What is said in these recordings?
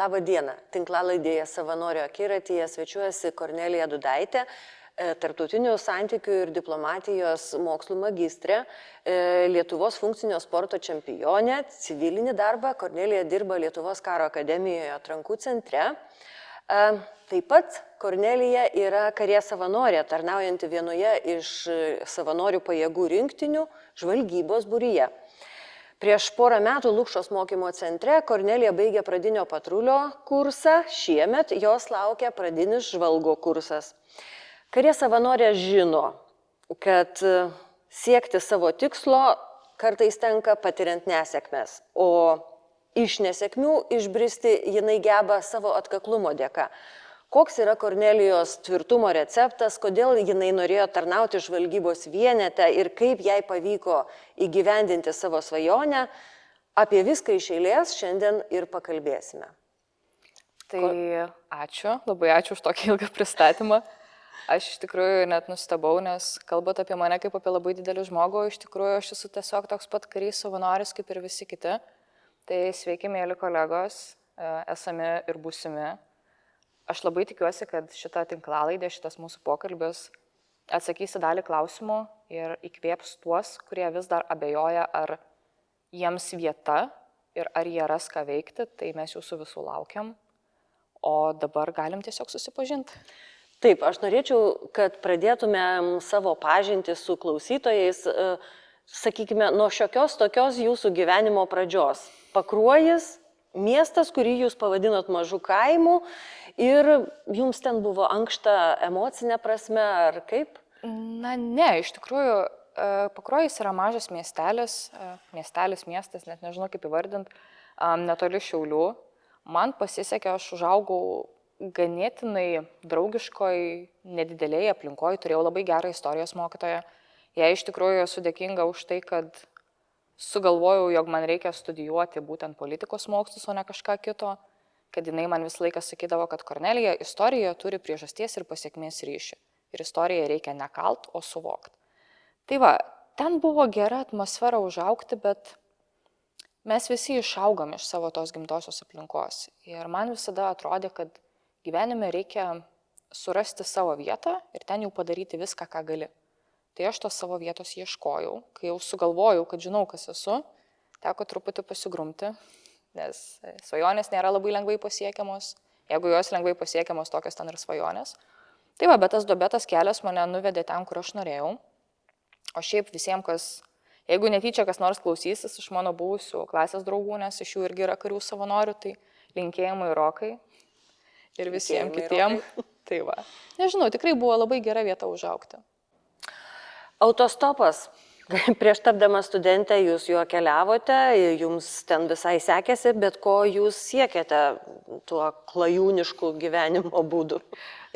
Labą dieną. Tinklalaidėje Savanorio akiratyje svečiuojasi Kornelija Dudaitė, tarptautinių santykių ir diplomatijos mokslų magistrė, Lietuvos funkcinio sporto čempionė, civilinį darbą. Kornelija dirba Lietuvos karo akademijoje atrankų centre. Taip pat Kornelija yra karė savanorė, tarnaujanti vienoje iš savanorių pajėgų rinktinių žvalgybos būryje. Prieš porą metų Lukšos mokymo centre Kornelija baigė pradinio patrulio kursą, šiemet jos laukia pradinis žvalgo kursas. Karė savanorė žino, kad siekti savo tikslo kartais tenka patiriant nesėkmes, o iš nesėkmių išbristi jinai geba savo atkaklumo dėka. Koks yra Kornelijos tvirtumo receptas, kodėl jinai norėjo tarnauti žvalgybos vienete ir kaip jai pavyko įgyvendinti savo svajonę, apie viską iš eilės šiandien ir pakalbėsime. Tai ačiū, labai ačiū už tokį ilgą pristatymą. Aš iš tikrųjų net nustebau, nes kalbant apie mane kaip apie labai didelį žmogų, iš tikrųjų aš esu tiesiog toks pat karys savanoris kaip ir visi kiti. Tai sveiki, mėly kolegos, esami ir būsimi. Aš labai tikiuosi, kad šitą tinklalaidė, šitas mūsų pokalbis atsakys į dalį klausimų ir įkvėps tuos, kurie vis dar abejoja, ar jiems vieta ir ar jie ras ką veikti. Tai mes jūsų visų laukiam, o dabar galim tiesiog susipažinti. Taip, aš norėčiau, kad pradėtume savo pažintį su klausytojais, sakykime, nuo šiokios tokios jūsų gyvenimo pradžios. Pakruojis, miestas, kurį jūs pavadinot mažu kaimu ir jums ten buvo ankšta emocinė prasme, ar kaip? Na ne, iš tikrųjų, Pakruojis yra mažas miestas, net nežinau kaip įvardinti, netoli Šiaulių. Man pasisekė, aš užaugau ganėtinai draugiškoj, nedidelėje aplinkoje, turėjau labai gerą istorijos mokytoją. Jei iš tikrųjų esu dėkinga už tai, kad sugalvojau, jog man reikia studijuoti būtent politikos mokslus, o ne kažką kito, kad jinai man visą laiką sakydavo, kad Kornelija, istorija turi priežasties ir pasiekmės ryšį. Ir istoriją reikia ne kalt, o suvokti. Tai va, ten buvo gera atmosfera užaugti, bet mes visi išaugom iš savo tos gimtosios aplinkos. Ir man visada atrodė, kad gyvenime reikia surasti savo vietą ir ten jau padaryti viską, ką gali. Tai aš tos savo vietos ieškojau, kai jau sugalvojau, kad žinau, kas esu, teko truputį pasigrumti, nes svajonės nėra labai lengvai pasiekiamos, jeigu jos lengvai pasiekiamos, tokios ten ir svajonės. Tai va, bet tas duobetas kelias mane nuvedė ten, kur aš norėjau. O šiaip visiems, jeigu netyčia kas nors klausysis iš mano buvusių klasės draugų, nes iš jų irgi yra karių savanorių, tai linkėjimai Rokai ir visiems kitiem. Tai va, nežinau, tikrai buvo labai gera vieta užaugti. Autostopas. Prieš tapdama studentę jūs juo keliavote, jums ten visai sekėsi, bet ko jūs siekėte tuo klajūnišku gyvenimo būdu?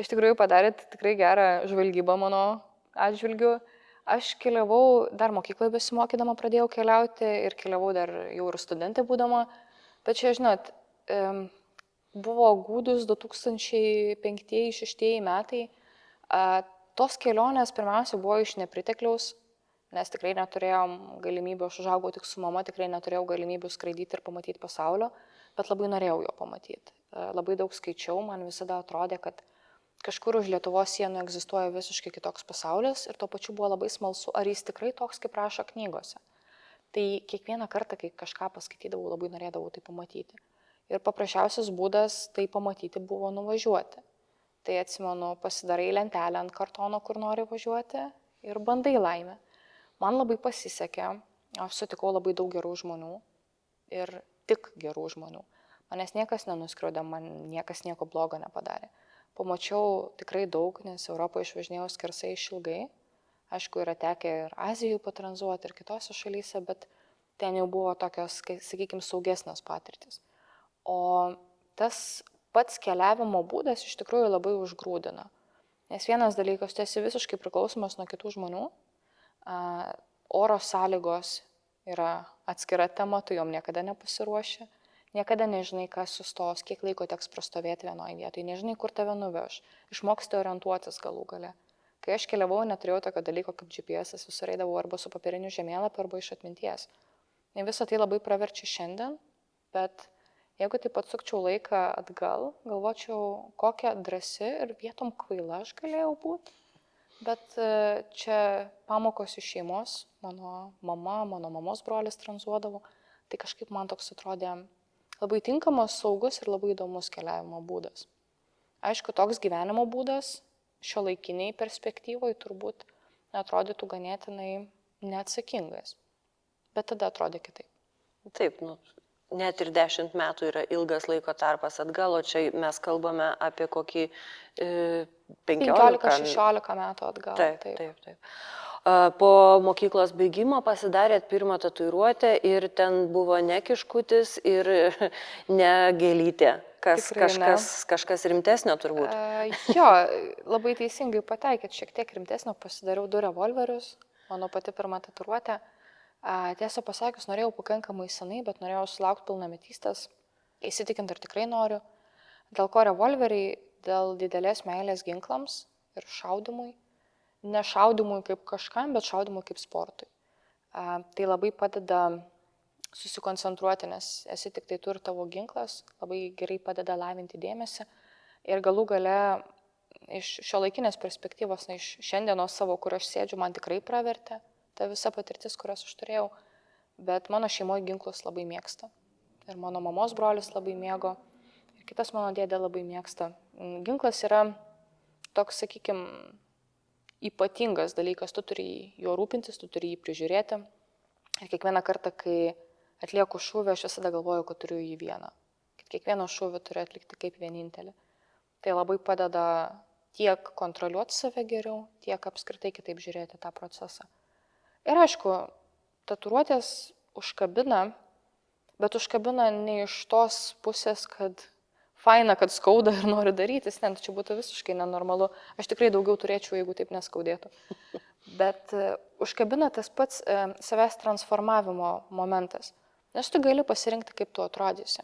Iš tikrųjų padarėt tikrai gerą žvalgybą mano atžvilgiu. Aš keliavau, dar mokykloje besimokydama pradėjau keliauti ir keliavau dar jau ir studentė būdama. Bet čia, žinot, buvo gūdus 2005-2006 metai. Tos kelionės pirmiausia buvo iš nepritekliaus, nes tikrai neturėjom galimybių, aš užaugau tik su mama, tikrai neturėjau galimybių skraidyti ir pamatyti pasaulio, bet labai norėjau jo pamatyti. Labai daug skaičiau, man visada atrodė, kad kažkur už Lietuvos sienų egzistuoja visiškai kitoks pasaulis ir tuo pačiu buvo labai smalsu, ar jis tikrai toks, kaip rašo knygose. Tai kiekvieną kartą, kai kažką paskaitydavau, labai norėdavau tai pamatyti. Ir paprasčiausias būdas tai pamatyti buvo nuvažiuoti. Tai atsimenu, pasidarai lentelę ant kartono, kur nori važiuoti ir bandai laimę. Man labai pasisekė, aš sutikau labai daug gerų žmonių ir tik gerų žmonių. Manęs niekas nenuskriaudė, man niekas nieko blogo nepadarė. Pamačiau tikrai daug, nes Europoje išvažinėjau skersai išilgai. Aišku, yra tekę ir Azijoje patranzuoti ir kitose šalyse, bet ten jau buvo tokios, sakykime, saugesnės patirtis. O tas pats keliavimo būdas iš tikrųjų labai užgrūdina. Nes vienas dalykas, tu esi visiškai priklausomas nuo kitų žmonių, oro sąlygos yra atskira tema, tu jom niekada nepasiruoši, niekada nežinai, kas sustos, kiek laiko teks prastovėti vienoje vietoje, nežinai, kur tave nuveš, išmoksti orientuotis galų gale. Kai aš keliavau, neturėjau tokio dalyko kaip GPS, visur eidavau arba su papiriniu žemėlapiu, arba iš atminties. Ir visą tai labai praverčia šiandien, bet Jeigu taip atsukčiau laiką atgal, galvočiau, kokia drąsi ir vietom kvaila aš galėjau būti. Bet čia pamokos iš šeimos, mano mama, mano mamos brolis tranzuodavo, tai kažkaip man toks atrodė labai tinkamas, saugus ir labai įdomus keliavimo būdas. Aišku, toks gyvenimo būdas šiuolaikiniai perspektyvoje turbūt atrodytų ganėtinai neatsakingas, bet tada atrodė kitaip. Taip, net ir 10 metų yra ilgas laiko tarpas atgal, o čia mes kalbame apie kokį 15-16 metų atgal. Taip. Po mokyklos baigimo pasidarėt pirmą tatuiruotę ir ten buvo ne kiškutis ir ne gėlytė. Kažkas rimtesnio turbūt. Jo, labai teisingai pataikėt, šiek tiek rimtesnio, pasidariau 2 revolverius, mano pati pirma tatuiruotė. Tiesą pasakius, norėjau pakankamai senai, bet norėjau sulaukti pilnametystės, įsitikinti, ar tikrai noriu. Dėl ko revolveriai? Dėl didelės meilės ginklams ir šaudimui. Ne šaudimui kaip kažkam, bet šaudimui kaip sportui. Tai labai padeda susikoncentruoti, nes esi tik tai tu ir tavo ginklas, labai gerai padeda lavinti dėmesį. Ir galų gale iš šiuolaikinės perspektyvos, iš šiandienos savo, kur aš sėdžiu, man tikrai pravertė ta visa patirtis, kurias aš turėjau, bet mano šeimoje ginklus labai mėgsta. Ir mano mamos brolis labai mėgo, ir kitas mano dėdė labai mėgsta. Ginklas yra toks, sakykime, ypatingas dalykas, tu turi juo rūpintis, tu turi jį prižiūrėti. Ir kiekvieną kartą, kai atlieku šūvį, aš visada galvoju, kad turiu jį vieną. Kad kiekvieną šūvį turiu atlikti kaip vienintelį. Tai labai padeda tiek kontroliuoti save geriau, tiek apskritai kitaip žiūrėti tą procesą. Ir aišku, tatuiruotės užkabina, bet užkabina ne iš tos pusės, kad faina, kad skauda ir noriu darytis, ne, čia būtų visiškai nenormalu. Aš tikrai daugiau turėčiau, jeigu taip neskaudėtų. Bet užkabina tas pats savęs transformavimo momentas, nes tu gali pasirinkti, kaip tu atrodysi.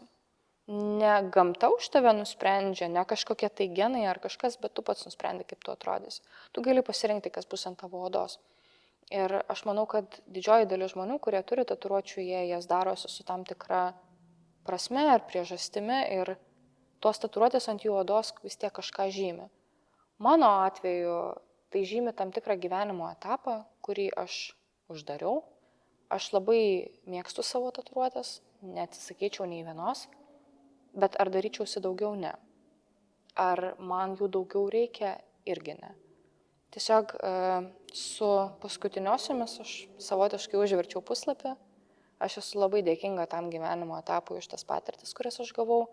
Ne gamta už tave nusprendžia, ne kažkokie tai genai ar kažkas, bet tu pats nusprendi, kaip tu atrodysi. Tu gali pasirinkti, kas bus ant tavo odos. Ir aš manau, kad didžioji dalis žmonių, kurie turi tatuiruočių, jie jas darosi su tam tikra prasme ar priežastimi ir tos tatuiruotės ant jų odos vis tiek kažką žymi. Mano atveju tai žymi tam tikrą gyvenimo etapą, kurį aš uždariau. Aš labai mėgstu savo tatuiruotės, neatsisakyčiau nei vienos, bet ar daryčiausi daugiau? Ne. Ar man jų daugiau reikia? Irgi ne. Tiesiog su paskutiniosiomis aš savotiškai užverčiau puslapį. Aš esu labai dėkinga tam gyvenimo etapui už tas patirtis, kurias aš gavau.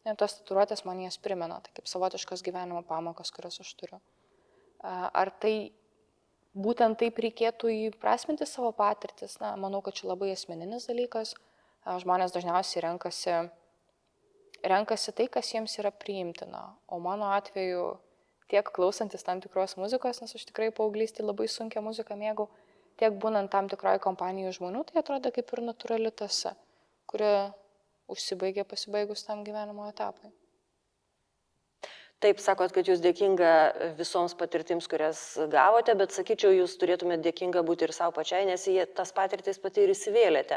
Ir tos tatuiruotės man jas primena, tai kaip savotiškas gyvenimo pamokos, kurias aš turiu. Ar tai būtent taip reikėtų įprasminti savo patirtis? Na, manau, kad čia labai asmeninis dalykas. Žmonės dažniausiai renkasi tai, kas jiems yra priimtina. O mano atveju tiek klausantis tam tikros muzikos, nes aš tikrai paauglystėje labai sunkią muziką mėgau, tiek būnant tam tikroje kompanijoje žmonių, tai atrodo kaip ir natūrali tąsa, kuri užsibaigia pasibaigus tam gyvenimo etapui. Taip, sakot, kad jūs dėkinga visoms patirtims, kurias gavote, bet sakyčiau, jūs turėtumėte dėkinga būti ir savo pačiai, nes jie tas patirtis pati ir įsivėlėte.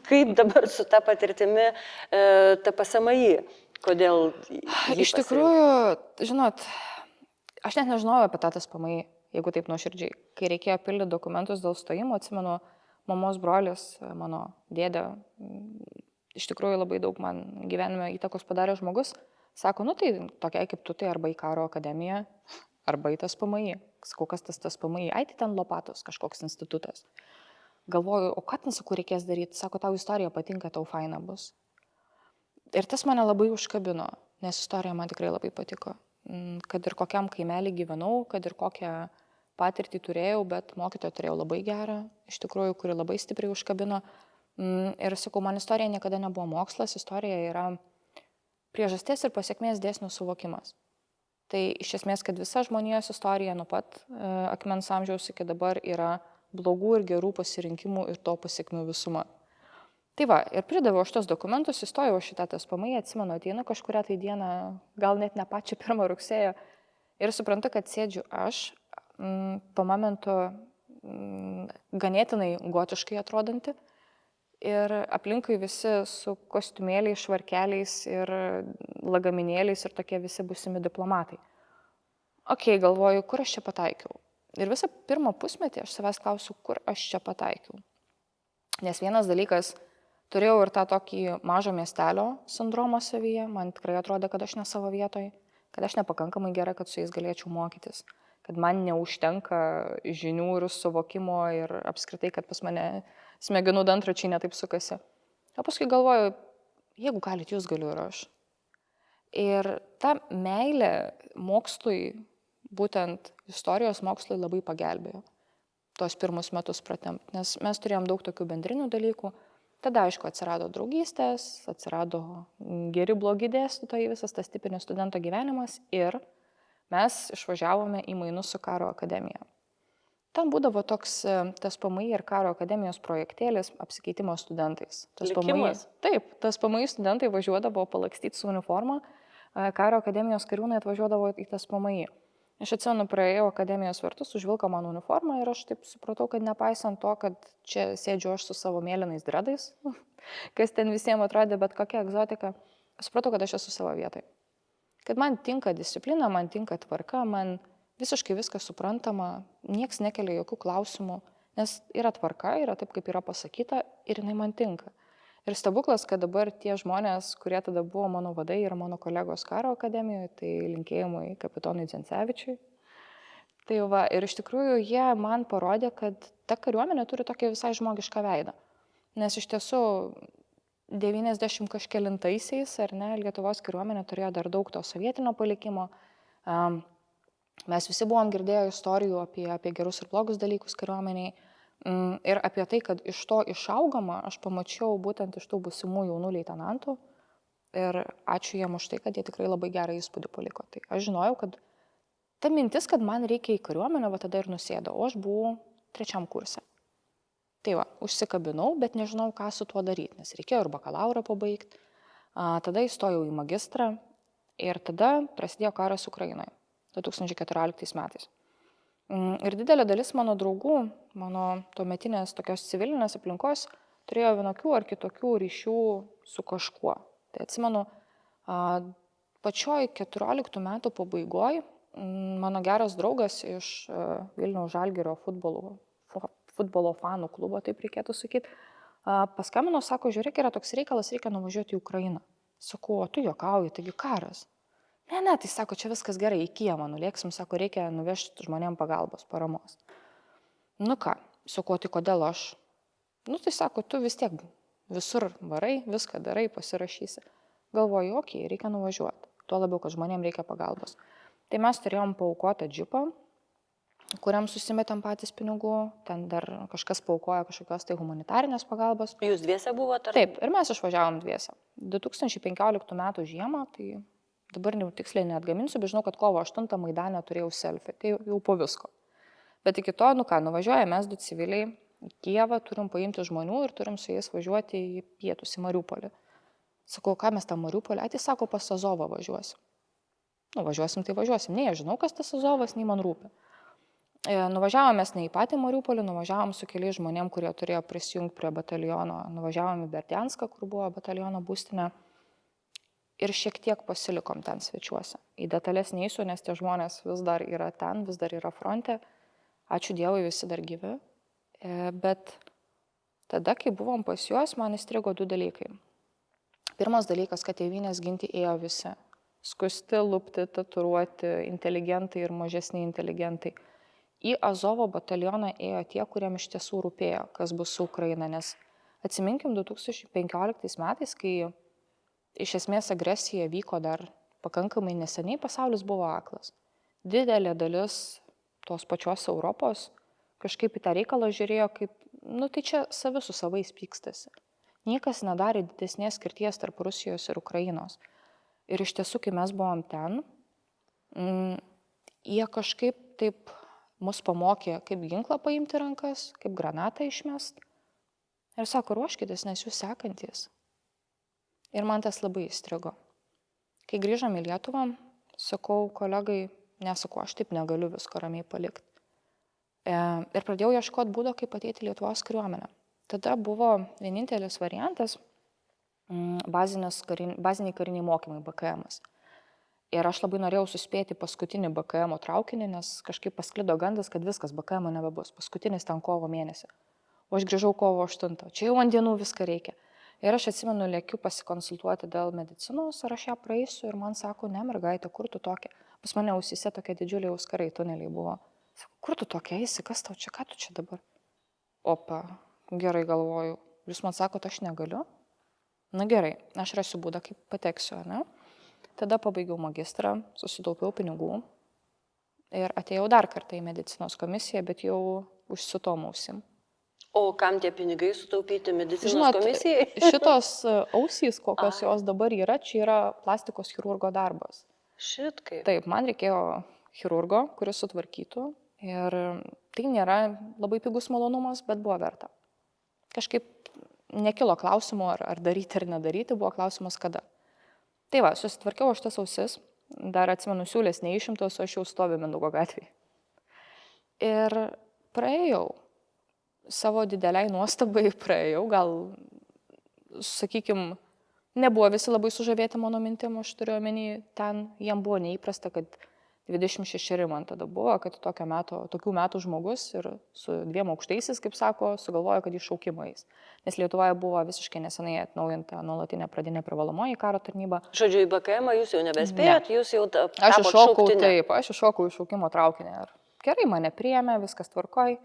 Kaip dabar su ta patirtimi ta PSMI? Kodėl? Iš tikrųjų, žinot, aš net nežinojau apie tą PSMI, jeigu taip nuoširdžiai. Kai reikėjo pildyti dokumentus dėl stojimo, atsimenu, mamos brolis, mano dėdė, iš tikrųjų labai daug man gyvenime įtakos padarė žmogus. Sako, nu tai tokia kaip tu, tai arba į karo akademiją, arba į PSMI. Sakau, kas tas PSMI? Ai, tai ten Lopatos kažkoks institutas. Galvoju, o ką ten, sakau, reikės daryti? Sako, tau istorija patinka, tau faina bus. Ir tas mane labai užkabino, nes istorija man tikrai labai patiko. Kad ir kokiam kaimelį gyvenau, kad ir kokią patirtį turėjau, bet mokytoją turėjau labai gerą, iš tikrųjų, kuri labai stipriai užkabino. Ir sakau, man istorija niekada nebuvo mokslas, istorija yra priežasties ir pasiekmės dėsnių suvokimas. Tai iš esmės, kad visa žmonijos istorija nuo pat akmens amžiaus iki dabar yra blogų ir gerų pasirinkimų ir to pasiekmių visuma. Tai va, ir pridaviau šitos dokumentus, įstojau šitą PSMI, atsimenu, ateinu kažkurią tai dieną, gal net ne pačią 1 rugsėjo, ir suprantu, kad sėdžiu aš, tuo momentu ganėtinai gotiškai atrodanti, ir aplinkui visi su kostiumėliais, švarkeliais ir lagaminėliais ir tokie visi būsimi diplomatai. Ok, galvoju, kur aš čia pataikiau. Ir visą pirmą pusmetį aš savęs klausiu, kur aš čia pataikiau. Nes vienas dalykas, turėjau ir tą tokį mažo miestelio sindromą savyje, man tikrai atrodė, kad aš ne savo vietoje, kad aš nepakankamai gera, kad su jais galėčiau mokytis, kad man neužtenka žinių ir suvokimo ir apskritai, kad pas mane smegenų dantračiai netaip sukasi. O paskui galvoju, jeigu galit, jūs galiu ir aš. Ir ta meilė mokslui, būtent istorijos mokslui labai pagelbėjo tos pirmus metus pratempt, nes mes turėjom daug tokių bendrinių dalykų. Tada, aišku, atsirado draugystės, atsirado geri blogi dėstytojai, visas tas tipinis studento gyvenimas ir mes išvažiavome į mainus su Karo akademija. Ten būdavo toks tas PMI ir Karo akademijos projektėlis apsikeitimo studentais. Taip, tas PMI studentai važiuodavo palakstyti su uniforma, Karo akademijos kariūnai atvažiuodavo į tas PMI. Aš atsimenu, praėjau akademijos vartus, užvilko man uniformą ir aš taip supratau, kad nepaisant to, kad čia sėdžiu aš su savo mėlynais dredais, kas ten visiems atrodė, bet kokia egzotika, supratau, kad aš esu savo vietoje. Kad man tinka disciplina, man tinka tvarka, man visiškai viskas suprantama, nieks nekelia jokių klausimų, nes yra tvarka, yra taip, kaip yra pasakyta ir jinai man tinka. Ir stebuklas, kad dabar tie žmonės, kurie tada buvo mano vadai ir mano kolegos Karo akademijoje, tai linkėjimai kapitonui Dzencevičiui. Tai va, ir iš tikrųjų jie man parodė, kad ta kariuomenė turi tokį visai žmogišką veidą. Nes iš tiesų 90 kažkelintaisiais, ar ne, Lietuvos kariuomenė turėjo dar daug to sovietinio palikimo. Mes visi buvom girdėję istorijų apie gerus ir blogus dalykus kariuomeniai. Ir apie tai, kad iš to išaugama, aš pamačiau būtent iš tų būsimų jaunų leitenantų ir ačiū jiem už tai, kad jie tikrai labai gerą įspūdį paliko. Tai aš žinojau, kad ta mintis, kad man reikia į kariuomenę, va tada ir nusėdo, o aš buvau 3 kurse. Tai va, užsikabinau, bet nežinau, ką su tuo daryti, nes reikėjo ir bakalaurą pabaigti. Tada įstojau į magistrą ir tada prasidėjo karas Ukrainoje 2014 metais. Ir didelė dalis mano draugų, mano tuometinės tokios civilinės aplinkos, turėjo vienokių ar kitokių ryšių su kažkuo. Tai atsimenu, pačioj 14 metų pabaigoj mano geras draugas iš Vilniaus Žalgirio futbolo fanų klubo, taip reikėtų sakyti, paskambino, sako, žiūrėk, yra toks reikalas, reikia nuvažiuoti į Ukrainą. Sakau, o tu juokauji, taigi karas. Ne, tai sako, čia viskas gerai, į Kijevą nulėksim, sako, reikia nuvežti žmonėm pagalbos, paramos. Nu ką, sakau, tai kodėl aš? Nu tai sako, tu vis tiek visur varai, viską darai, pasirašysi. Galvoju, okei, reikia nuvažiuoti, tuo labiau, kad žmonėm reikia pagalbos. Tai mes turėjom paaukotą džipą, kuriam susimetėm patys pinigų, ten dar kažkas paaukojo kažkokios tai humanitarinės pagalbos. Jūs dviese buvote? Taip, ir mes išvažiavom dviese. 2015 metų žiemą, tai dabar jau tiksliai neatgaminsiu, bet žinau, kad kovo 8 Maidane turėjau selfie, tai jau po visko. Bet iki to, nuvažiuoja mes 2 civiliai į Kijevą, turim paimti žmonių ir turim su jais važiuoti į pietus, į Mariupolį. Sakau, ką mes tam Mariupolį? Tai sako, pas Azovą važiuosim. Važiuosim, tai važiuosim. Nei, aš žinau, kas tas Azovas, nei man rūpi. Nuvažiavom mes ne į patį Mariupolį, nuvažiavom su keliais žmonėm, kurie turėjo prisijungti prie bataliono. Nuvažiavom į Berdianską, kur buvo bataliono būstinė. Ir šiek tiek pasilikom ten svečiuose. Į detalės neįsiu, nes tie žmonės vis dar yra ten, vis dar yra fronte. Ačiū Dievui, visi dar gyvi. Bet tada, kai buvom pas juos, man įstrigo 2 dalykai. Pirmas dalykas, kad tėvynės ginti ėjo visi. Skusti, lupti, tatuiruoti, inteligentai ir mažesni inteligentai. Į Azovo batalioną ėjo tie, kuriem iš tiesų rūpėjo, kas bus su Ukraina. Nes atsiminkim 2015 metais, kai iš esmės agresija vyko dar pakankamai neseniai, pasaulis buvo aklas. Didelė dalis tos pačios Europos kažkaip į tą reikalą žiūrėjo kaip, tai čia savi su savais pykstasi. Niekas nedarė didesnės skirties tarp Rusijos ir Ukrainos. Ir iš tiesų, kai mes buvom ten, jie kažkaip taip mus pamokė, kaip ginklą paimti rankas, kaip granatą išmest. Ir sako, ruoškitės, nes jūs sekantys. Ir man tas labai įstrigo. Kai grįžom į Lietuvą, sakau kolegai, nesakau, aš taip negaliu visko ramiai palikti. Ir pradėjau ieškoti būdo, kaip ateiti į Lietuvos kariuomenę. tada buvo vienintelis variantas baziniai kariniai mokymai BKM. Ir aš labai norėjau suspėti paskutinį BKM traukinį, nes kažkaip pasklido gandas, kad viskas BKM nebebus. Paskutinis ten kovo mėnesį. O aš grįžau kovo 8. Čia jau ant dienų viską reikia. Ir aš atsimenu, lėkiu pasikonsultuoti dėl medicinos, ar aš ją praeisiu ir man sako, ne, mergaitė, kur tu tokia? Pas mane ausyse tokie didžiuliai auskarai tuneliai buvo. Sako, kur tu tokia eisi, kas tau čia, ką tu čia dabar? Opa, gerai galvoju. Jūs man sakote, aš negaliu? Na gerai, aš rasiu būdą, kaip pateksiu, ne? Tada pabaigiau magistrą, susitaupiau pinigų ir atėjau dar kartą į medicinos komisiją, bet jau užsiutom ausim. O kam tie pinigai sutaupyti medicinos komisijai? Šitos ausys, kokios jos dabar yra, čia yra plastikos chirurgo darbas. Šit kaip. Taip, man reikėjo chirurgo, kuris sutvarkytų ir tai nėra labai pigus malonumas, bet buvo verta. Kažkaip nekilo klausimų, ar daryti ar nedaryti, buvo klausimas kada. Tai va, susitvarkiau aš tas ausis, dar atsimenu siūlės neišimtos, o aš jau stoviu Mindaugo gatvėje. Ir praėjau, savo dideliai nuostabai praėjau, gal, sakykime, nebuvo visi labai sužavėti mano mintim, aš turiu omeny, ten jiem buvo neįprasta, kad 26 man tada buvo, kad tokių metų žmogus ir su 2 aukštaisiais, kaip sako, sugalvojo, kad iš šaukimo eis. Nes Lietuvoje buvo visiškai nesenai atnaujinta nuolatinė pradinė privalomoji karo tarnyba. Žodžiu, į BKM jūs jau nebespėjot, jūs jau tapote šauktinė. Taip, aš iššokau iš šaukimo traukinį. Gerai, mane priėmė, viskas tvarkoj.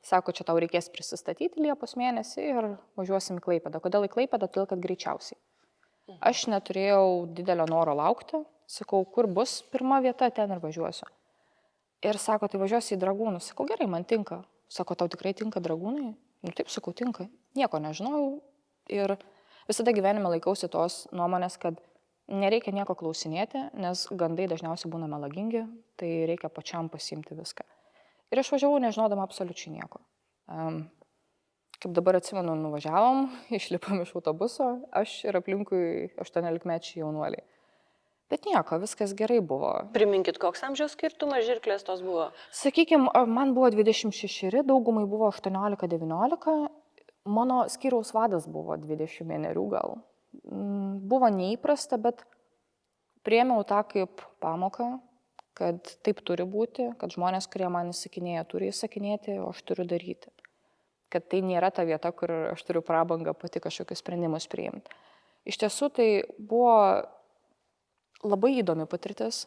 Sako, čia tau reikės prisistatyti Liepos mėnesį ir važiuosim į Klaipėdą. Kodėl į Klaipėdą? Todėl, kad greičiausiai. Aš neturėjau didelio noro laukti. Sakau, kur bus pirma vieta, ten ir važiuosiu. Ir sako, tai važiuosi į Dragūnus. Sakau, gerai, man tinka. Sako, tau tikrai tinka Dragūnai? Nu taip, sakau, tinka. Nieko nežinojau. Ir visada gyvenime laikausi tos nuomonės, kad nereikia nieko klausinėti, nes gandai dažniausiai būna melagingi, tai reikia pačiam pasiimti viską. Ir aš važiavau nežinodama absoliučiai nieko. Kaip dabar atsimenu, nuvažiavom, išlipom iš autobuso, aš ir aplinkui 18-mečiai jaunuoliai. Bet nieko, viskas gerai buvo. Priminkit, koks amžiaus skirtumas žirklės tos buvo? Sakykime, man buvo 26, daugumai buvo 18-19, mano skyriaus vadas buvo 21 gal. Buvo neįprasta, bet priėmiau tą kaip pamoką, kad taip turi būti, kad žmonės, kurie man įsakinėja, turi įsakinėti, o aš turiu daryti. Kad tai nėra ta vieta, kur aš turiu prabangą pati kažkokius sprendimus priimti. Iš tiesų tai buvo labai įdomi patirtis,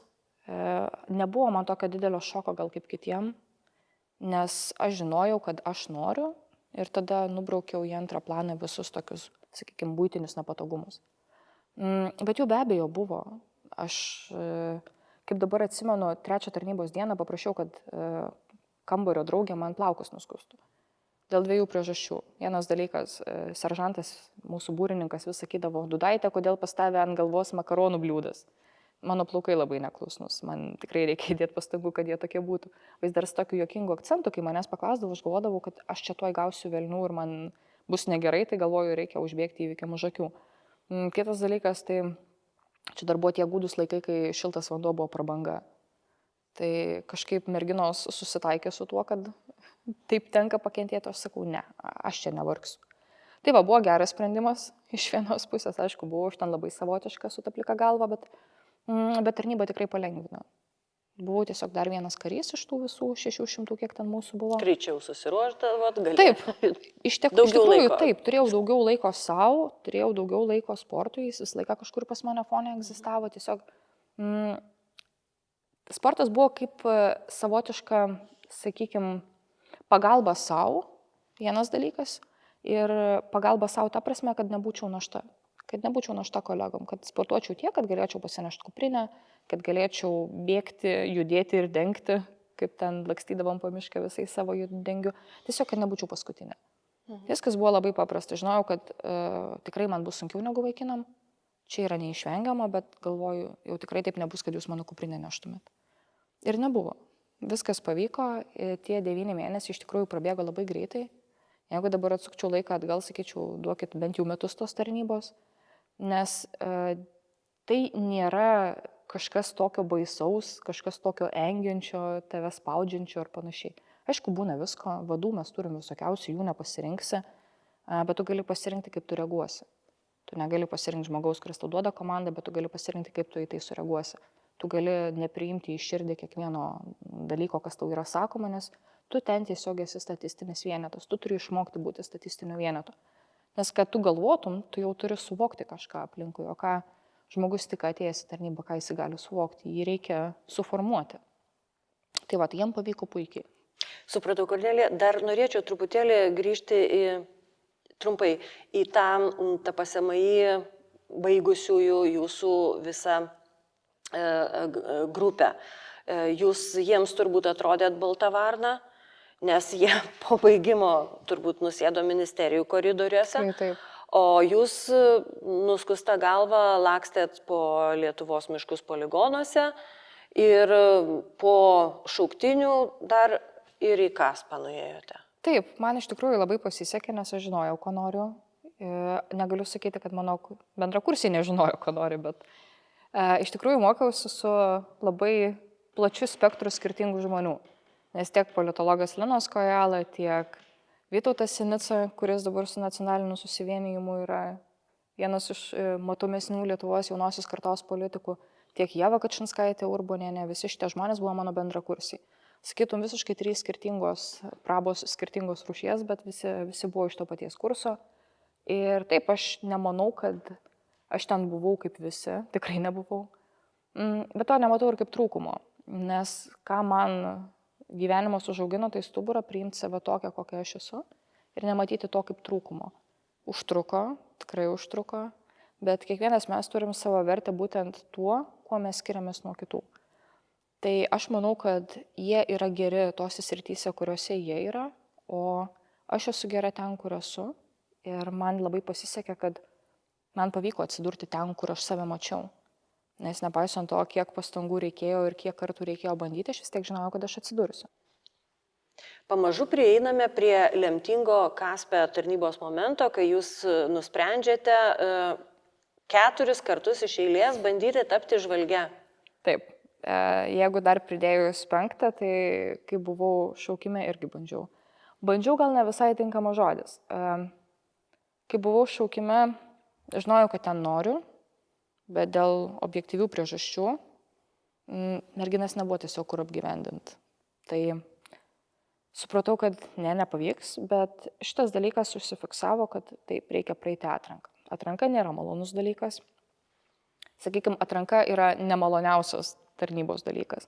nebuvo man tokio didelio šoko gal kaip kitiem, nes aš žinojau, kad aš noriu ir tada nubraukiau į antrą planą visus tokius, sakykime, buitinius nepatogumus. Bet jų be abejo buvo. Aš, kaip dabar atsimenu, 3 tarnybos dieną paprašiau, kad kambario draugė man plaukus nuskustų. Dėl 2 priežasčių. Vienas dalykas, seržantas, mūsų būrininkas vis sakydavo, Dudaitė, kodėl pas tave ant galvos makaronų bliūdas. Mano plaukai labai neklusnus, man tikrai reikia įdėti pastangų, kad jie tokie būtų. Vis dar su tokiu juokingu akcentu, kai manęs paklausdavo, aš galvodavau, kad aš čia tuoj gausiu velnių ir man bus negerai, tai galvoju, reikia užbėgti įvykiam už akių. Kitas dalykas, tai čia dar buvo tie gūdus laikai, kai šiltas vanduo buvo prabanga. Tai kažkaip merginos susitaikė su tuo, kad taip tenka pakentėti, aš sakau, ne, aš čia nevargsiu. Tai va, buvo geras sprendimas, iš vienos pusės, aišku, buvau iš ten labai savotiška su ta plika galva, bet tarnyba tikrai palengvino. Buvau tiesiog dar vienas karys iš tų visų 600, kiek ten mūsų buvo. Greičiau susiruošdavot, galėjote. Taip, iš tikrųjų taip, turėjau daugiau laiko savo, turėjau daugiau laiko sportui, jis visą laiką kažkur pas mane fone egzistavo, tiesiog sportas buvo kaip savotiška, sakykime, pagalba savo, vienas dalykas, ir pagalba savo ta prasme, kad nebūčiau našta. Kad nebūčiau našta kolegom, kad sportuočiau tiek, kad galėčiau pasinešti kuprinę, kad galėčiau bėgti, judėti ir dengti, kaip ten lakstydavom po mišką visai savo dengiu. Tiesiog, kad nebūčiau paskutinė. Viskas buvo labai paprasta. Žinojau, kad tikrai man bus sunkiau negu vaikinam. Čia yra neišvengiama, bet galvoju, jau tikrai taip nebus, kad jūs mano kuprinę neštumėt. Ir nebuvo. Viskas pavyko. Tie 9 mėnesiai iš tikrųjų prabėgo labai greitai. Jeigu dabar atsukčiau laiką atgal, sakyčiau, duokit bent jau metus tos tarnybos. Nes tai nėra kažkas tokio baisaus, kažkas tokio engiančio, tave spaudžiančio ar panašiai. Aišku, būna visko, vadų mes turim visokiausių, jų nepasirinksi, bet tu gali pasirinkti, kaip tu reaguosi. Tu negali pasirinkti žmogaus, kuris tau duoda komandą, bet tu gali pasirinkti, kaip tu į tai sureaguosi. Tu gali nepriimti į širdį kiekvieno dalyko, kas tau yra sakoma, nes tu ten tiesiog esi statistinis vienetas. Tu turi išmokti būti statistiniu vienetu. Nes kad tu galvotum, tu jau turi suvokti kažką aplinkui, o ką žmogus tik atėjęs į tarnybą, ką jis gali suvokti, jį reikia suformuoti. Tai va, tai jam pavyko puikiai. Supratau, Kornelija, dar norėčiau truputėlį grįžti trumpai į tą PSMI baigusiųjų jūsų visą grupę. Jūs jiems turbūt atrodėt balta varna, nes jie po baigimo turbūt nusėdo ministerijų koridoriuose. Taip. O jūs nuskusta galva lakstėt po Lietuvos miškus poligonuose ir po šauktinių dar ir į Kaspą nuėjote. Taip, man iš tikrųjų labai pasisekė, nes aš žinojau, ko noriu. Negaliu sakyti, kad mano bendrakursiai nežinojo, ko nori, bet iš tikrųjų mokiausi su labai plačiu spektru skirtingų žmonių. Nes tiek politologas Linas Kojala, tiek Vytautas Sinica, kuris dabar su nacionaliniu susivienijimu yra vienas iš matomesnių Lietuvos jaunosios kartos politikų, tiek Ieva Kačinskaitė Urbonienė, visi šitie žmonės buvo mano bendrakursiai. Sakytum, visiškai 3 skirtingos prabos, skirtingos rūšies, bet visi buvo iš to paties kurso. Ir taip, aš nemanau, kad aš ten buvau kaip visi, tikrai nebuvau. Bet to nematau ir kaip trūkumo, nes ką man gyvenimas užaugino, tai stuburą priimti save tokią, kokią aš esu ir nematyti to kaip trūkumo. Užtruko, tikrai užtruko, bet kiekvienas mes turim savo vertę būtent tuo, kuo mes skiriamės nuo kitų. Tai aš manau, kad jie yra geri tose srityse, kuriuose jie yra, o aš esu gera ten, kur esu ir man labai pasisekė, kad man pavyko atsidurti ten, kur aš save mačiau. Nes nepaisant to, kiek pastangų reikėjo ir kiek kartų reikėjo bandyti, aš vis tiek žinojau, kad aš atsidursiu. Pamažu prieiname prie lemtingo Kaspe tarnybos momento, kai jūs nusprendžiate 4 kartus iš eilės bandyti tapti žvalge. Taip, jeigu dar pridėjus 5, tai kai buvau šaukime irgi bandžiau. Bandžiau gal ne visai tinkamas žodis. Kai buvau šaukime, žinojau, kad ten noriu, bet dėl objektyvių priežasčių merginas nebuvo tiesiog kur apgyvendinti. Tai supratau, kad nepavyks, bet šitas dalykas užsifiksavo, kad taip reikia praeiti atranką. Atranka nėra malonus dalykas. Sakykime, atranka yra nemaloniausias tarnybos dalykas.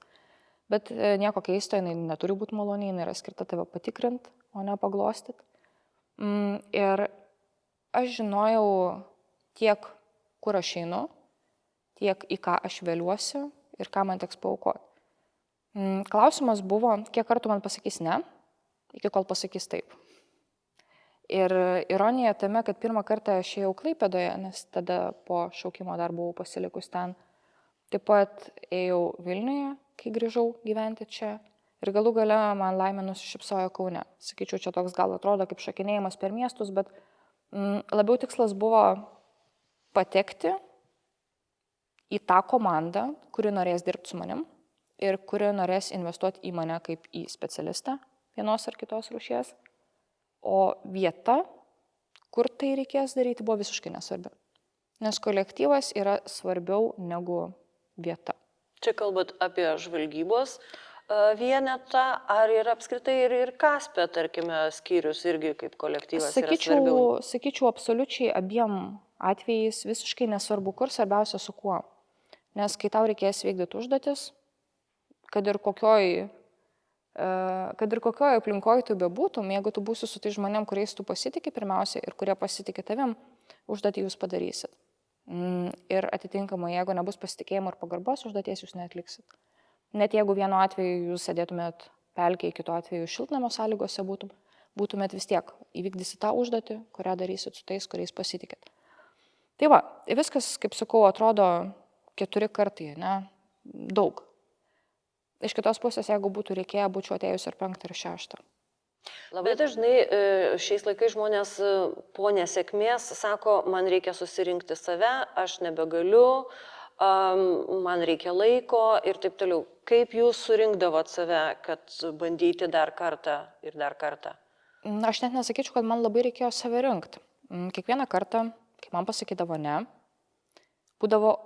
Bet nieko keisto, jinai neturi būti maloni, jinai yra skirta tave patikrinti, o ne paglostyti. Ir aš žinojau tiek, kur aš einu, tiek į ką aš vėliuosi ir ką man teks paaukoti. Klausimas buvo, kiek kartų man pasakys ne, iki kol pasakys taip. Ir ironija tame, kad pirmą kartą aš ėjau Klaipėdoje, nes tada po šaukimo dar buvau pasilikus ten. Taip pat ėjau Vilniuje, kai grįžau gyventi čia. Ir galų gale man laimė nusišypsojo Kaune. Sakyčiau, čia toks gal atrodo kaip šakinėjimas per miestus, bet labiau tikslas buvo patekti į tą komandą, kuri norės dirbti su manim ir kuri norės investuoti į mane kaip į specialistą vienos ar kitos rūšies. O vieta, kur tai reikės daryti, buvo visiškai nesvarbi. Nes kolektyvas yra svarbiau negu vieta. Čia kalbat apie žvalgybos vienetą, ar ir apskritai ir Kaspe, tarkime, skyrius irgi kaip kolektyvas yra svarbiau? Sakyčiau, absoliučiai abiem atvejais visiškai nesvarbu, kur, svarbiausia su kuo. Nes kai tau reikės vykdyti užduotis, kad ir kokioj aplinkoje tu bebūtum, jeigu tu būsi su tai žmonėm, kuriais tu pasitikė pirmiausia ir kurie pasitikė tavim, užduotį jūs padarysit. Ir atitinkamai, jeigu nebus pasitikėjimo ir pagarbos, užduoties jūs neatliksit. Net jeigu vienu atveju jūs sėdėtumėt pelkėje, kitu atveju šiltnamio sąlygose būtumėt vis tiek įvykdysit tą užduotį, kurią darysit su tais, kuriais pasitikėt. Tai va, viskas, kaip sakau, atrodo 4 kartai, ne? Daug. Iš kitos pusės, jeigu būtų reikėję, būčiau atėjus ir 5 ir 6. Labai dažnai šiais laikais žmonės po nesėkmės sako, man reikia susirinkti save, aš nebegaliu, man reikia laiko ir taip toliau. Kaip jūs surinkdavot save, kad bandyti dar kartą ir dar kartą? Aš net nesakyčiau, kad man labai reikėjo save rinkti. Kiekvieną kartą, kai man pasakydavo ne, būdavo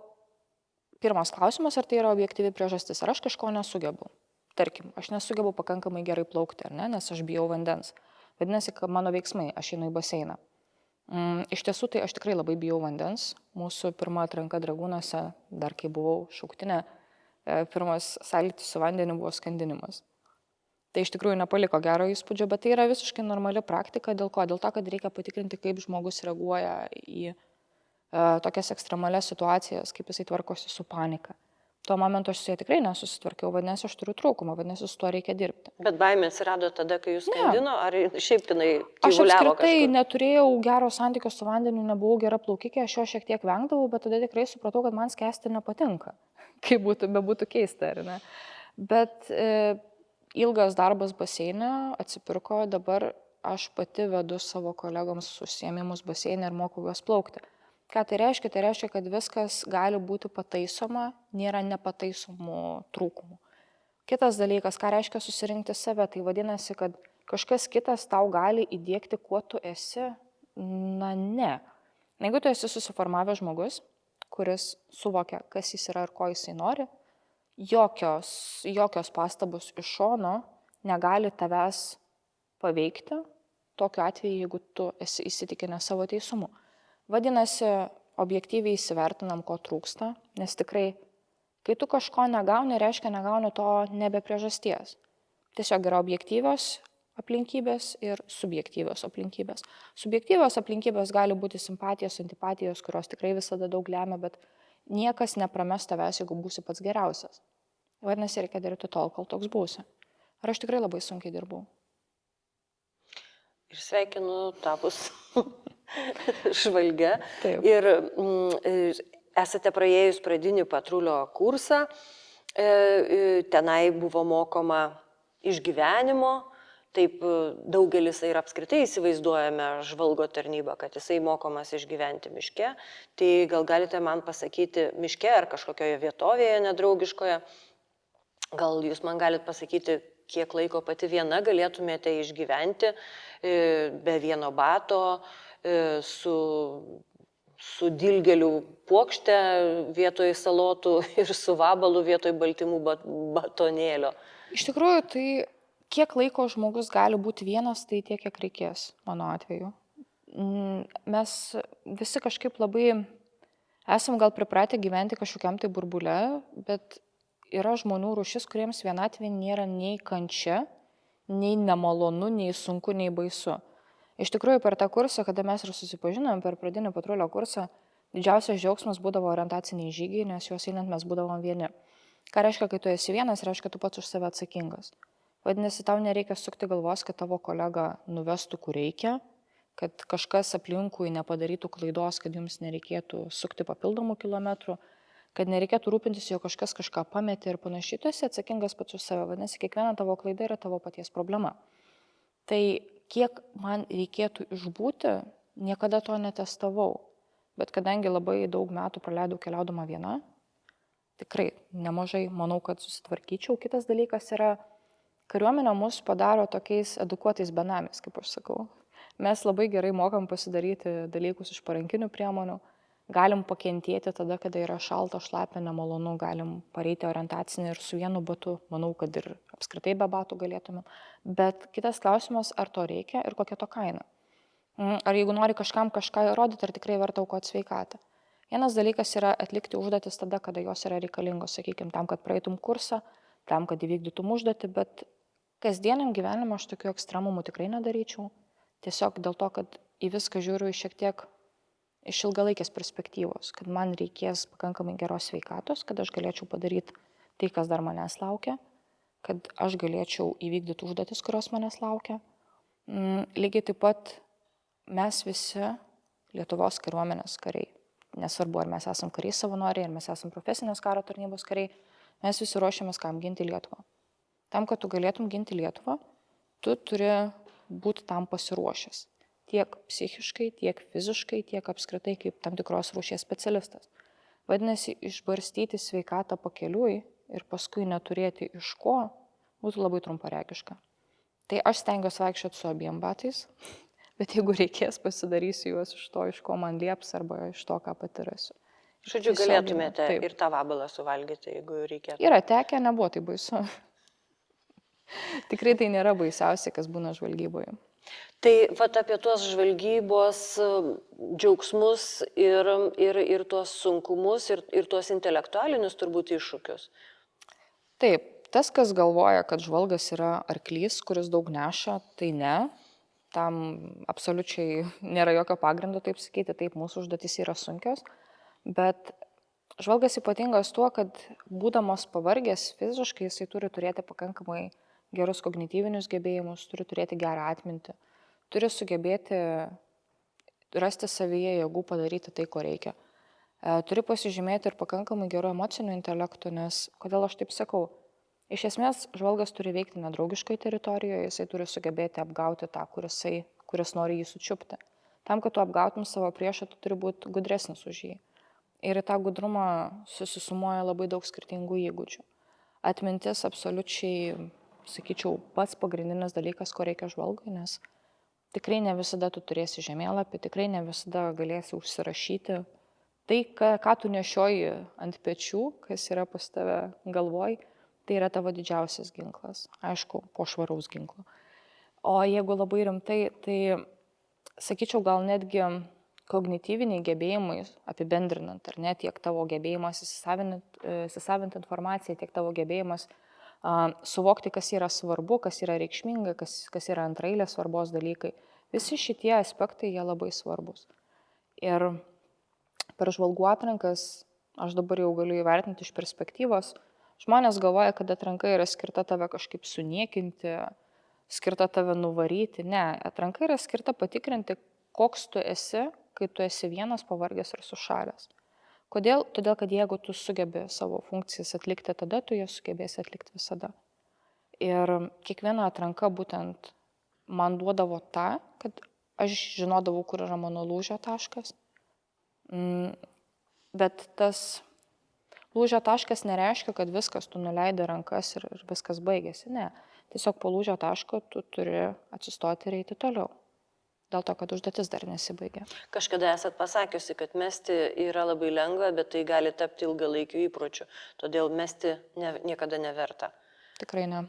pirmas klausimas, ar tai yra objektyvi priežastis, ar aš kažko nesugebu. Tarkim, aš nesugebu pakankamai gerai plaukti, ar ne, nes aš bijau vandens. Vadinasi, kad mano veiksmai, aš einu į baseiną. Iš tiesų, tai aš tikrai labai bijau vandens. Mūsų pirma atranka Dragūnuose, dar kai buvau šauktinė, pirmas sąlytis su vandeniu buvo skandinimas. Tai iš tikrųjų nepaliko gero įspūdžio, bet tai yra visiškai normali praktika. Dėl ko? Dėl to, kad reikia patikrinti, kaip žmogus reaguoja į tokias ekstremalias situacijas, kaip jisai tvarkosi su panika. Tuo momentu aš su jie tikrai nesusitvarkiau, vadinasi, aš turiu trūkumą, vadinasi, su tuo reikia dirbti. Bet baimė atsirado tada, kai jūs skandino, ar šiaip jinai Aš tyvuliavo apskritai kažkur? neturėjau gero santykio su vandeniu, nebuvau gera plaukikė, aš jo šiek tiek vengdavau, bet tada tikrai supratau, kad man skęsti nepatinka. Kaip bebūtų keista, ar ne? Bet ilgas darbas baseine atsipirko, dabar aš pati vedu savo kolegoms užsiėmimus baseine ir mokau juos plaukti. Ką tai reiškia? Tai reiškia, kad viskas gali būti pataisoma, nėra nepataisomų trūkumų. Kitas dalykas, ką reiškia susirinkti save, tai vadinasi, kad kažkas kitas tau gali įdėkti, kuo tu esi. Na ne. Jeigu tu esi susiformavęs žmogus, kuris suvokia, kas jis yra ir ko jisai nori, jokios pastabos iš šono negali tavęs paveikti, tokiu atveju, jeigu tu esi įsitikinęs savo teisumu. Vadinasi, objektyviai įsivertinam, ko trūksta, nes tikrai, kai tu kažko negauni, reiškia negauni to nebe priežasties. Tiesiog yra objektyvios aplinkybės ir subjektyvios aplinkybės. Subjektyvios aplinkybės gali būti simpatijos, antipatijos, kurios tikrai visada daug lemia, bet niekas neprames tavęs, jeigu būsi pats geriausias. Vadinasi, reikia daryti tol, kol toks būsi. Ir aš tikrai labai sunkiai dirbau. Ir sveikinu tapus žvalge. Taip. Ir esate praėjus pradinį patrulio kursą, tenai buvo mokoma išgyvenimo, taip daugelis ir apskritai įsivaizduojame žvalgo tarnybą, kad jisai mokomas išgyventi miške. Tai gal galite man pasakyti miške ar kažkokioje vietovėje nedraugiškoje, gal jūs man galite pasakyti, kiek laiko pati viena galėtumėte išgyventi be vieno bato, su dilgelių puokšte vietoj salotų ir su vabalu vietoj baltymų batonėlio. Iš tikrųjų, tai kiek laiko žmogus gali būti vienas, tai tiek, kiek reikės, mano atveju. Mes visi kažkaip labai esam gal pripratę gyventi kažkokiam tai burbule, bet yra žmonių rūšis, kuriems vienatvė nėra nei kančia, nei nemalonu, nei sunku, nei baisu. Iš tikrųjų, per tą kursą, kada mes ir susipažinom, per pradinį patrulio kursą, didžiausias džiaugsmas būdavo orientaciniai žygiai, nes juos einant mes būdavom vieni. Ką reiškia, kai tu esi vienas, reiškia, tu pats už save atsakingas. Vadinasi, tau nereikia sukti galvos, kad tavo kolega nuvestų, kur reikia, kad kažkas aplinkui nepadarytų klaidos, kad jums nereikėtų sukti papildomų kilometrų, kad nereikėtų rūpintis, jo kažkas kažką pametė ir panašiai, tu esi atsakingas pats už save. Vadinasi, kiekviena tavo klaida yra tavo paties problema. Tai kiek man reikėtų išbūti, niekada to netestavau. Bet kadangi labai daug metų praleidau keliaudama viena, tikrai nemažai manau, kad susitvarkyčiau. Kitas dalykas yra, kariuomenė mus padaro tokiais edukuotais benamis, kaip aš sakau. Mes labai gerai mokam pasidaryti dalykus iš parankinių priemonių. Galim pakentėti tada, kada yra šalta, šlapia, nemalonu, galim pareiti orientacinį ir su vienu batu, manau, kad ir apskritai be batų galėtumėm. Bet kitas klausimas, ar to reikia ir kokia to kaina. Ar jeigu nori kažkam kažką įrodyti, ar tikrai verta aukoti sveikatą. Vienas dalykas yra atlikti užduotis tada, kada jos yra reikalingos, sakykime, tam, kad praeitum kursą, tam, kad įvykdytum užduotį, bet kasdieniam gyvenime aš tokių ekstremumų tikrai nedaryčiau. Tiesiog dėl to, kad į viską žiūriu šiek tiek iš ilgalaikės perspektyvos, kad man reikės pakankamai geros sveikatos, kad aš galėčiau padaryti tai, kas dar manęs laukia, kad aš galėčiau įvykdyti užduotis, kurios manęs laukia. Lygiai taip pat mes visi Lietuvos kariuomenės kariai, nesvarbu, ar mes esam kariai savanoriai, ar mes esam profesinės karo tarnybos kariai, mes visi ruošiamės kam ginti Lietuvą. Tam, kad tu galėtum ginti Lietuvą, tu turi būti tam pasiruošęs. Tiek psichiškai, tiek fiziškai, tiek apskritai kaip tam tikros rūšies specialistas. Vadinasi, išbarstyti sveikatą pakeliui ir paskui neturėti iš ko būtų labai trumparegiška. Tai aš stengiuosi vaikščioti su abiem batais, bet jeigu reikės, pasidarysiu juos iš to, iš ko man lieps, arba iš to, ką patirasiu. Žodžiu, Tiesiog galėtumėte taip. ir tą vabalą suvalgyti, jeigu reikėtų. Yra tekę, nebuvo tai baisu. Tikrai tai nėra baisiausia, kas būna žvalgyboje. Tai vat apie tuos žvalgybos džiaugsmus ir tuos sunkumus ir tuos intelektualinius turbūt iššūkius. Taip, tas, kas galvoja, kad žvalgas yra arklys, kuris daug neša, tai ne. Tam absoliučiai nėra jokio pagrindo taip sakyti, taip mūsų užduotys yra sunkios, bet žvalgas ypatingas tuo, kad būdamas pavargęs fiziškai, jisai turi turėti pakankamai gerus kognityvinius gebėjimus, turi turėti gerą atmintį, turi sugebėti rasti savyje jėgų padaryti tai, ko reikia. Turi pasižymėti ir pakankamai gerų emocinių intelektų, nes kodėl aš taip sakau? Iš esmės, žvalgas turi veikti nedraugiškoje teritorijoje, jisai turi sugebėti apgauti tą, kuris nori jį sučiupti. Tam, kad tu apgautum savo priešą, tu turi būti gudresnis už jį. Ir į tą gudrumą susisumuoja labai daug skirtingų įgūdžių. Atmintis absoliučiai, sakyčiau, pats pagrindinis dalykas, ko reikia žvalgui, nes tikrai ne visada tu turėsi žemėlapį, tikrai ne visada galėsi užsirašyti. Tai, ką tu nešioji ant pečių, kas yra pas tave galvoj, tai yra tavo didžiausias ginklas, aišku, po švaraus ginklo. O jeigu labai rimtai, tai sakyčiau, gal netgi kognityviniai gebėjimai, apibendrinant, ar ne, tiek tavo gebėjimas įsisavinti informaciją, tiek tavo gebėjimas suvokti, kas yra svarbu, kas yra reikšminga, kas yra antraeilės svarbos dalykai. Visi šitie aspektai, jie labai svarbus. Ir per žvalgų atrankas, aš dabar jau galiu įvertinti iš perspektyvos, žmonės galvoja, kad atranka yra skirta tave kažkaip suniekinti, skirta tave nuvaryti. Ne, atranka yra skirta patikrinti, koks tu esi, kai tu esi vienas, pavargęs ir sušalęs. Kodėl? Todėl, kad jeigu tu sugebi savo funkcijas atlikti tada, tu jas sugebėsi atlikti visada. Ir kiekviena atranka būtent man duodavo tą, kad aš žinodavau, kur yra mano lūžio taškas. Bet tas lūžio taškas nereiškia, kad viskas, tu nuleidai rankas ir viskas baigėsi. Ne. Tiesiog po lūžio taško tu turi atsistoti ir eiti toliau. Dėl to, kad užduotis dar nesibaigė. Kažkada esat pasakiusi, kad mesti yra labai lengva, bet tai gali tapti ilgalaikiu įpročiu. Todėl mesti niekada neverta. Tikrai ne.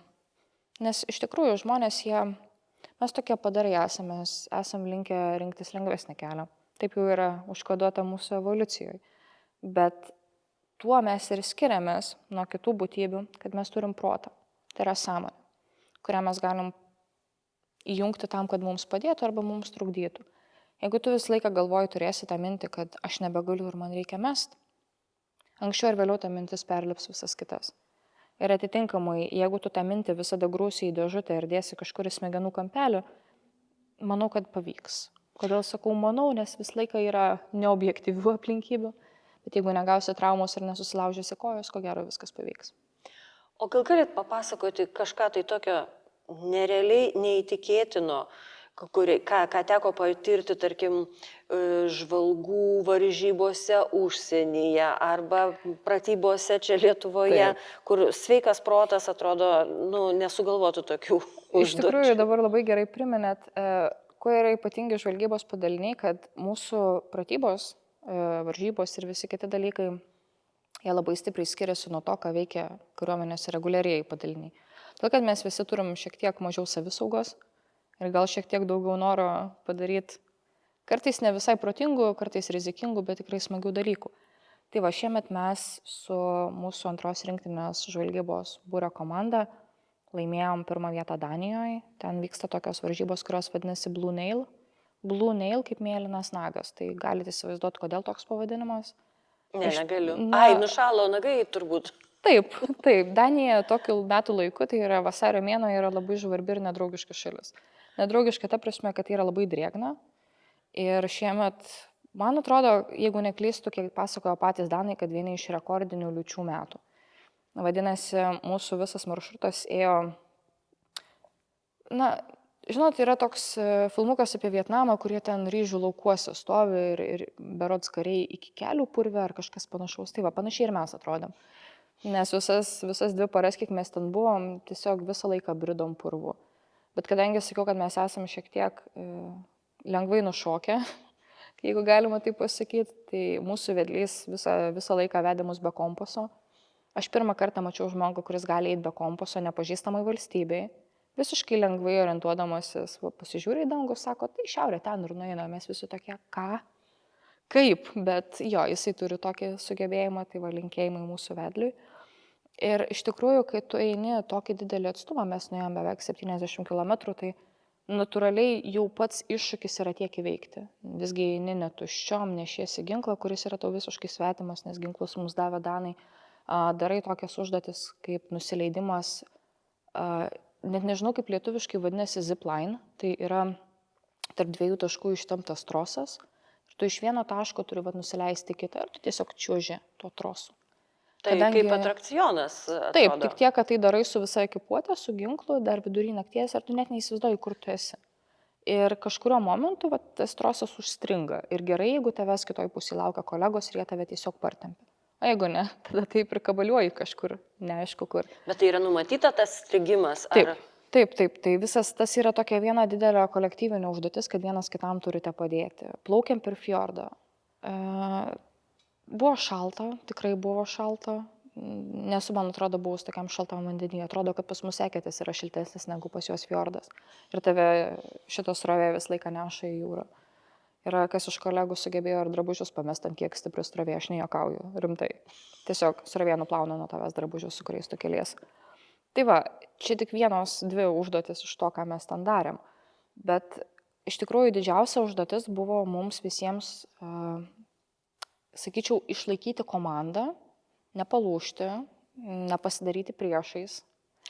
Nes iš tikrųjų žmonės, mes tokie padarai esame linkę rinktis lengvesnį kelią. Taip jau yra užkoduota mūsų evoliucijoje. Bet tuo mes ir skiriamės nuo kitų būtybių, kad mes turim protą. Tai yra sąmonė, kurią mes galim įjungti tam, kad mums padėtų arba mums trukdytų. Jeigu tu visą laiką galvoji, turėsi tą mintį, kad aš nebegaliu ir man reikia mest, anksčiau ir vėliau ta mintis perlips visas kitas. Ir atitinkamai, jeigu tu tą mintį visada grūsi į dėžutę ir dėsi kažkur į smegenų kampelį, manau, kad pavyks. Kodėl sakau manau, nes visą laiką yra neobjektyvių aplinkybių. Bet jeigu negausi traumos ir nesusilaužysi kojos, ko gero viskas pavyks. O gal galit papasakoti kažką tai tokio nerealiai neįtikėtino, ką teko patirti, tarkim, žvalgų varžybose užsienyje arba pratybose čia Lietuvoje, taip, kur sveikas protas atrodo, nesugalvotų tokių užduočių. Iš tikrųjų, dabar labai gerai priminėt, kuo yra ypatingi žvalgybos padaliniai, kad mūsų pratybos, varžybos ir visi kiti dalykai, jie labai stipriai skiriasi nuo to, ką veikia kariuomenės reguliarieji padaliniai. Todėl, kad mes visi turim šiek tiek mažiau savisaugos ir gal šiek tiek daugiau noro padaryti kartais ne visai protingų, kartais rizikingų, bet tikrai smagių dalykų. Tai va, šiemet mes su mūsų antros rinktinės žvalgybos būrio komanda laimėjom pirmą vietą Danijoje. Ten vyksta tokios varžybos, kurios vadinasi Blue Nail. Blue Nail kaip mėlynas nagas. Tai galite įsivaizduoti, kodėl toks pavadinimas? Negaliu. Nušalo nagai turbūt. Taip. Danija tokiu metų laiku, tai yra vasario mėnuo, yra labai žvarbi ir nedraugiška šalis. Nedraugiška ta prasme, kad yra labai drėgna. Ir šiemet, man atrodo, jeigu neklystu, kiek pasakojo patys danai, kad vieni iš rekordinių liūčių metų. Vadinasi, mūsų visas maršrutas ėjo, žinot, yra toks filmukas apie Vietnamą, kurie ten ryžių laukuose stovi ir berods kariai iki kelių purve ar kažkas panašaus. Tai va, panašiai ir mes atrodėm. Nes visas 2 paras, kiek mes ten buvom, tiesiog visą laiką bridom purvu. Bet kadangi sakiau, kad mes esame šiek tiek lengvai nušokę, jeigu galima taip pasakyti, tai mūsų vedlys visą laiką vedė mus be kompaso. Aš pirmą kartą mačiau žmogų, kuris gali eiti be kompaso nepažįstamai valstybei, visiškai lengvai orientuodamasis, pasižiūrė į dangų, sako, tai šiaurė ten ir nueina, mes visi tokie, ką? Kaip? Bet jo, jisai turi tokį sugebėjimą, tai linkėjimai mūsų vedliui. Ir iš tikrųjų, kai tu eini tokį didelį atstumą, mes nuėjom beveik 70 km, tai natūraliai jau pats iššūkis yra tiek įveikti. Visgi eini netuščiom, nešiesi ginklą, kuris yra tau visiškai svetimas, nes ginklus mums davė danai. Darai tokias užduotis kaip nusileidimas, net nežinau kaip lietuviškai vadinasi zipline, tai yra tarp 2 taškų ištemptas trosas. Ir tu iš vieno taško turi nusileisti kitą ir tu tiesiog čiuoži tuo trosu. Tai kaip atrakcionas atrodo. Taip, tik tiek, kad tai darai su visa ekipuotė, su ginklu, dar vidury nakties, ir tu net neįsivaizduoji, kur tu esi. Ir kažkurio momentu tas trosas užstringa. Ir gerai, jeigu tavęs kitoj pusėje laukia kolegos ir jie tave tiesiog partempia. O jeigu ne, tada taip ir kabaliuoji kažkur, neaišku kur. Bet tai yra numatyta tas strigimas? Taip, taip. Tai visas tas yra tokia viena didelė kolektyvinė užduotis, kad vienas kitam turite padėti. Plaukiam per fjordą. Buvo šalta, tikrai buvo šalta. Nesu, man atrodo, buvus tokiam šaltam vandenyje. Atrodo, kad pas mus eketės yra šiltesnis negu pas juos fjordas. Ir tave šitos srovė visą laiką neša į jūrą. Ir kas iš kolegų sugebėjo ir drabužius pamest ant kiek stiprių srovė, aš nejuokauju, rimtai. Tiesiog srovė nuplauna nuo tavęs drabužius, su kuriais tu kelies. Tai va, čia tik 1-2 užduotis iš to, ką mes ten darėm. Bet iš tikrųjų didžiausia užduotis buvo mums visiems, sakyčiau, išlaikyti komandą, nepalūžti, nepasidaryti priešais.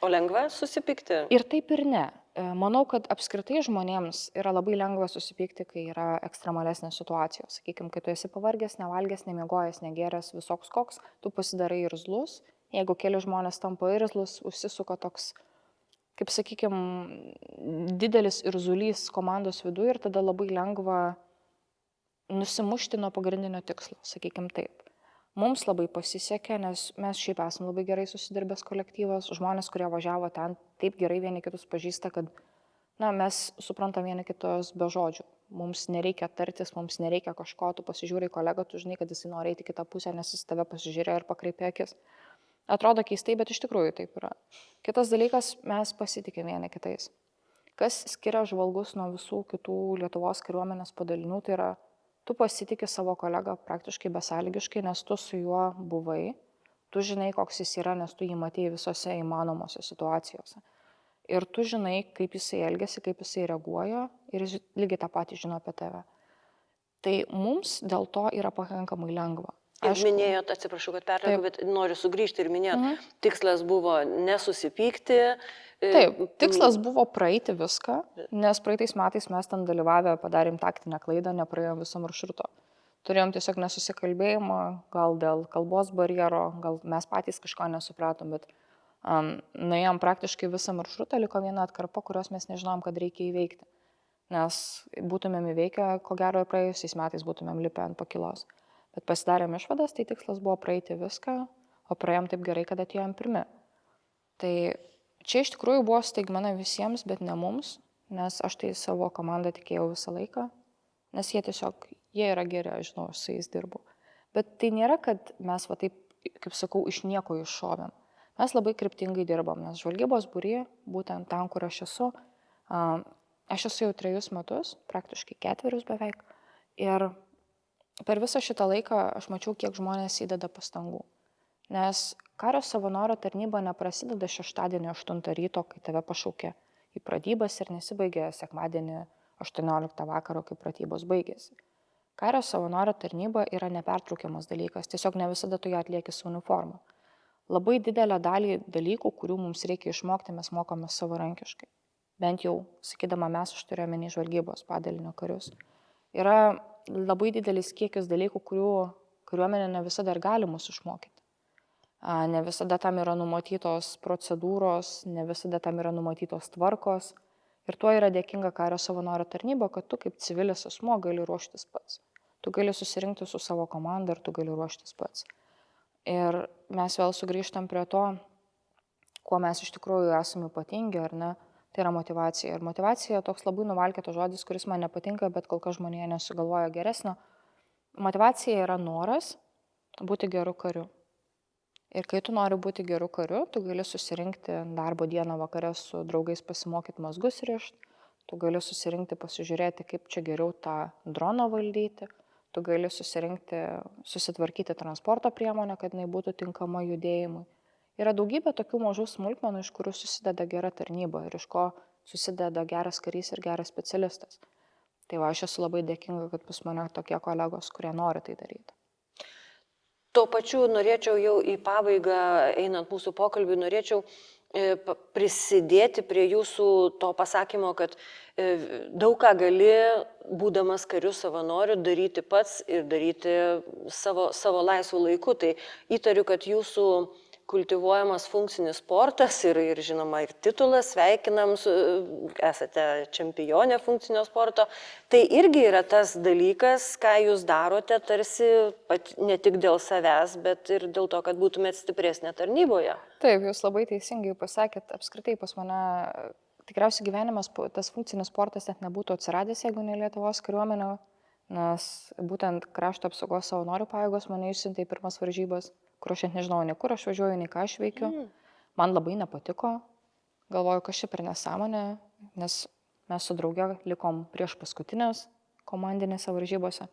O lengva susipykti? Ir taip ir ne. Manau, kad apskritai žmonėms yra labai lengva susipykti, kai yra ekstremalesnės situacijos. Sakykime, kai tu esi pavargęs, nevalgęs, nemiegojęs, negeręs, visoks koks, tu pasidarai irzlus. Jeigu keli žmonės tampa irzlus, užsisuka toks, kaip sakykime, didelis irzulys komandos viduje ir tada labai lengva nusimušti nuo pagrindinio tikslo, sakykime taip. Mums labai pasisekė, nes mes šiaip esame labai gerai susidirbęs kolektyvas, žmonės, kurie važiavo ten, taip gerai vieni kitus pažįsta, kad mes suprantam vieni kitos be žodžių. Mums nereikia tartis, mums nereikia kažko, tu pasižiūrai kolegą, tu žinai, kad jis nori eiti kitą pusę, nes jis tave pasižiūrėjo ir pakreipė akis. Atrodo keistai, bet iš tikrųjų taip yra. Kitas dalykas, mes pasitikime vieni kitais. Kas skiria žvalgus nuo visų kitų Lietuvos kariuomenės padalinių, tai yra tu pasitikė savo kolegą praktiškai besąlygiškai, nes tu su juo buvai, tu žinai, koks jis yra, nes tu jį matėjai visose įmanomose situacijose. Ir tu žinai, kaip jisai elgiasi, kaip jisai reaguoja ir jis lygiai tą patį žino apie tave. Tai mums dėl to yra pakankamai lengva. Ir minėjot, atsiprašau, kad pertraukiau, bet noriu sugrįžti ir minėjot, tikslas buvo nesusipykti. Taip, tikslas buvo praeiti viską, nes praeitais metais mes ten dalyvavę padarėm taktinę klaidą, nepraėjom viso maršruto. Turėjom tiesiog nesusikalbėjimą, gal dėl kalbos barjero, gal mes patys kažko nesupratom, bet nuėjom praktiškai visą maršrutą, liko viena atkarpa, kurios mes nežinom, kad reikia įveikti. Nes būtumėm įveikę, ko gero ir praėjusiais metais būtumėm lipę ant pakilos. Bet pasidarėm išvadas, tai tikslas buvo praeiti viską, o praėjom taip gerai, kad atėjom pirmi. Tai čia iš tikrųjų buvo staigmena visiems, bet ne mums, nes aš tai savo komandą tikėjau visą laiką, nes jie yra geri, aš žinau, aš su jais dirbu. Bet tai nėra, kad mes taip, kaip sakau, iš nieko iššovėm. Mes labai kryptingai dirbam, nes žvalgybos būry, būtent ten, kur aš esu jau 3 metus, praktiškai 4 beveik, ir per visą šitą laiką aš mačiau, kiek žmonės įdeda pastangų. Nes kario savanorio tarnyba neprasideda šeštadienį 8 ryto, kai tave pašaukė į pratybas ir nesibaigė sekmadienį 18 vakaro, kai pratybos baigėsi. Kario savanorio tarnyba yra nepertraukiamas dalykas, tiesiog ne visada tu ją atlieki su uniforma. Labai didelę dalį dalykų, kurių mums reikia išmokti, mes mokome savarankiškai. Bent jau, sakydama mes, aš turiu omeny žvalgybos padalinio karius. Yra labai didelis kiekis dalykų, kurių kariuomenė ne visada ir gali mus išmokyti. Ne visada tam yra numatytos procedūros, ne visada tam yra numatytos tvarkos. Ir tuo yra dėkinga kario savanorio tarnyba, kad tu kaip civilis asmuo gali ruoštis pats. Tu gali susirinkti su savo komanda ir tu gali ruoštis pats. Ir mes vėl sugrįžtam prie to, kuo mes iš tikrųjų esame ypatingi, ar ne? tai yra motyvacija. Ir motyvacija toks labai nuvalkėtas žodis, kuris man nepatinka, bet kol kas žmonėje nesugalvoja geresnio. Motyvacija yra noras būti geru kariu. Ir kai tu nori būti geru kariu, tu gali susirinkti darbo dieną vakare su draugais pasimokyti mazgus rišt, tu gali susirinkti pasižiūrėti, kaip čia geriau tą droną valdyti, tu gali susitvarkyti transporto priemonę, kad jinai būtų tinkama judėjimui. Yra daugybė tokių mažų smulkmenų, iš kurių susideda gera tarnyba ir iš ko susideda geras karys ir geras specialistas. Tai va, aš esu labai dėkinga, kad pas mane tokie kolegos, kurie nori tai daryti. Tuo pačiu norėčiau jau į pabaigą, einant mūsų pokalbį, norėčiau prisidėti prie jūsų to pasakymo, kad daug ką gali, būdamas kariu savanoriu, daryti pats ir daryti savo laisvų laiku. Tai įtariu, kad jūsų kultivuojamas funkcinis sportas ir žinoma ir titulas, sveikinam, esate čempionė funkcinio sporto, tai irgi yra tas dalykas, ką jūs darote tarsi ne tik dėl savęs, bet ir dėl to, kad būtumėt stipresnė tarnyboje. Taip, jūs labai teisingai pasakėt, apskritai pas mane tikriausiai gyvenimas, tas funkcinis sportas net nebūtų atsiradęs, jeigu ne Lietuvos kariuomenė, nes būtent krašto apsaugos savanorių pajėgos mane išsiuntė į pirmas varžybas, kur aš net nežinau, nei kur aš važiuoju, nei ką aš veikiu. Man labai nepatiko, galvoju, kas čia per nesąmonė, nes mes su drauge likom prieš paskutinės komandinėse varžybose.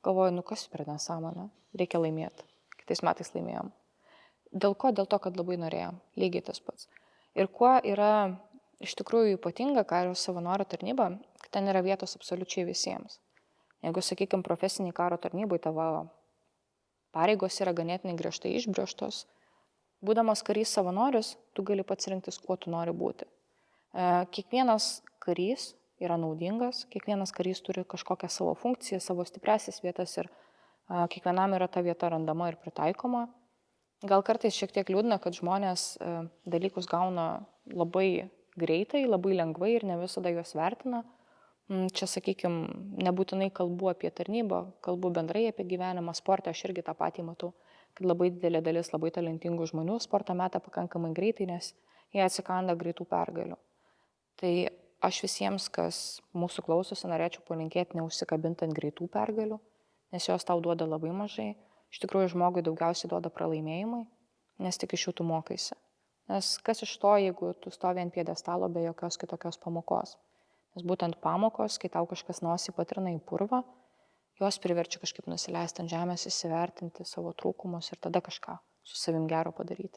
Galvoju, kas per nesąmonė, reikia laimėti. Kitais metais laimėjom. Dėl ko? Dėl to, kad labai norėjom, lygiai tas pats. Ir kuo yra iš tikrųjų ypatinga karo savanorių tarnyba, kad ten yra vietos absoliučiai visiems. Jeigu, sakykime, profesiniai karo tarnybai tavo pareigos yra ganėtinai griežtai išbrėžtos, būdamas karys savanorius, tu gali pats rinktis, kuo tu nori būti. Kiekvienas karys yra naudingas, kiekvienas karys turi kažkokią savo funkciją, savo stipriasias vietas ir kiekvienam yra ta vieta randama ir pritaikoma. Gal kartais šiek tiek liūdna, kad žmonės dalykus gauna labai greitai, labai lengvai ir ne visada juos vertina. Čia, sakykime, nebūtinai kalbu apie tarnybą, kalbu bendrai apie gyvenimą sportą, aš irgi tą patį matau, kad labai didelė dalis labai talentingų žmonių sportą meta pakankamai greitai, nes jie atsikanda greitų pergalių. Tai aš visiems, kas mūsų klausosi, norėčiau palinkėti neužsikabinti ant greitų pergalių, nes jos tau duoda labai mažai. Iš tikrųjų, žmogui daugiausiai duoda pralaimėjimai, nes tik iš jų tu mokaisi. Nes kas iš to, jeigu tu stovi ant pjedestalo be jokios kitokios pamokos? Nes būtent pamokos, kai tau kažkas nosį patrina į purvą, jos priverčia kažkaip nusileisti ant žemės, įsivertinti savo trūkumus ir tada kažką su savim gero padaryti.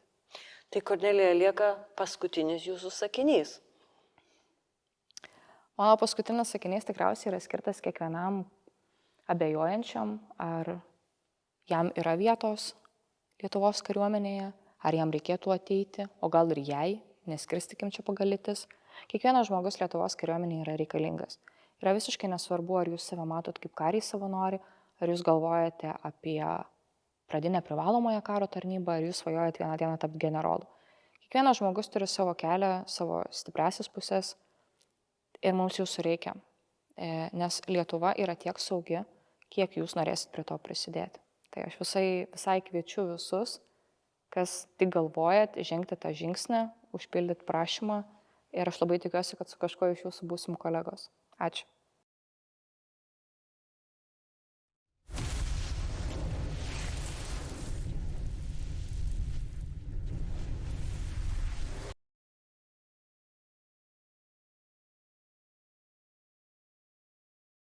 Tai Kornelija, lieka paskutinis jūsų sakinys. Mano paskutinis sakinys tikriausiai yra skirtas kiekvienam abejojančiam, ar jam yra vietos Lietuvos kariuomenėje, ar jam reikėtų ateiti, o gal ir jai, neskirstykim čia pagal lytis. Kiekvienas žmogus Lietuvos kariuomenėje yra reikalingas. Yra visiškai nesvarbu, ar jūs save matot kaip kariai savanori, ar jūs galvojate apie pradinę privalomąją karo tarnybą, ar jūs svajojate vieną dieną tapti generolu. Kiekvienas žmogus turi savo kelią, savo stipriasias pusės ir mums jūsų reikia. Nes Lietuva yra tiek saugi, kiek jūs norėsit prie to prisidėti. Tai aš visai kviečiu visus, kas tik galvojat, žengti tą žingsnį, užpildyti prašymą ir aš labai tikiuosi, kad su kažkuo iš jūsų būsim kolegos. Ačiū.